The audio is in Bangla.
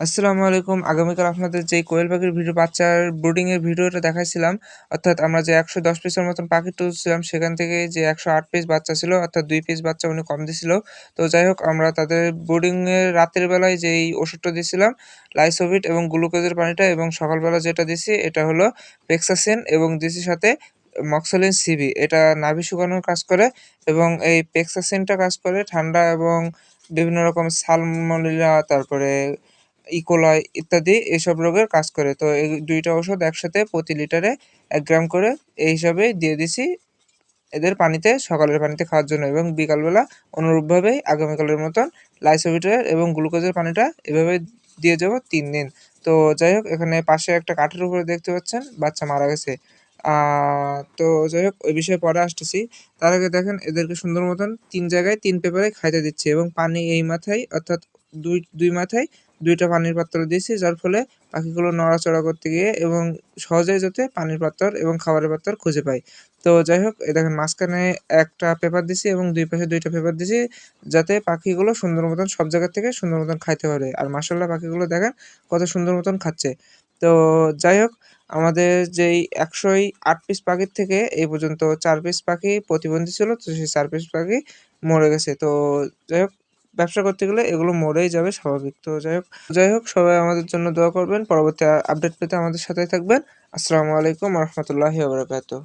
আসসালামু আলাইকুম। আগামীকাল আপনাদের যেই কোয়েল পাখির বাচ্চার ব্রুডিং এর ভিডিওটা দেখাইছিলাম, অর্থাৎ আমরা যে ১১০ পিসের মতন পাখি তুলছিলাম সেখান থেকে যে ১০৮ পিস বাচ্চা ছিল, অর্থাৎ ২ পিস বাচ্চা উনি কম দিছিল। তো যাই হোক আমরা তাদের ব্রুডিং এর রাতের বেলায় যেই ওষুধটা দিছিলাম লাইসোভিট এবং গ্লুকোজের পানিটা, এবং সকালবেলা যেটা দিছি এটা হলো পেক্সাসিন এবং দিছি সাথে মক্সোলিন সিবি। এটা নাভি শুকানোর কাজ করে এবং এই পেক্সাসিনটা কাজ করে ঠান্ডা এবং বিভিন্ন রকম সালমোনেলা, তারপরে ইকোলাই ইত্যাদি এসব রোগের কাজ করে। তো এই ২ টা ওষুধ একসাথে প্রতি লিটারে ১ গ্রাম করে এই হিসাবে দিয়ে দিছি এদের পানিতে, সকালের পানিতে খাওয়ার জন্য, এবং বিকালবেলা অনুরূপভাবেই আগামীকালের মতন লাইসোভিটার এবং গ্লুকোজের পানিটা এভাবে দিয়ে যাবো ৩ দিন। তো যাই হোক, এখানে পাশে একটা কাঠের উপরে দেখতে পাচ্ছেন বাচ্চা মারা গেছে। আ তো যাই হোক, ওই বিষয়ে পরে আসতেছি। তার আগে দেখেন এদেরকে সুন্দর মতন ৩ জায়গায় ৩ পেপারে খাইতে দিচ্ছি, এবং পানি এই মাথায় অর্থাৎ দুই মাথায় ২ টা পানির পাত্র দিয়েছি, যার ফলে পাখিগুলো নড়াচড়া করতে গিয়ে এবং সহজেই যাতে পানির পাত্র এবং খাবারের পাত্র খুঁজে পায়। তো যাই হোক, এই দেখেন মাঝখানে একটা পেপার দিছি এবং ২ পাশে ২ টা পেপার দিছি, যাতে পাখিগুলো সুন্দর মতন সব জায়গা থেকে সুন্দর মতন খাইতে পারে। আর মাশাআল্লাহ পাখিগুলো দেখেন কত সুন্দর মতন খাচ্ছে। তো যাই হোক, আমাদের যেই ১০৮ পিস পাখির থেকে এই পর্যন্ত ৪ পিস পাখি প্রতিবন্ধী ছিল। তো সেই ৪ পিস পাখি মরে গেছে। তো যাই হোক, ব্যবসা করতে গেলে এগুলো মরেই যাবে স্বাভাবিক। তো যাই হোক সবাই আমাদের জন্য দোয়া করবেন। পরবর্তী আপডেট পেতে আমাদের সাথেই থাকবেন। আসসালামু আলাইকুম ওয়া রাহমাতুল্লাহি ওয়া বারাকাতুহু।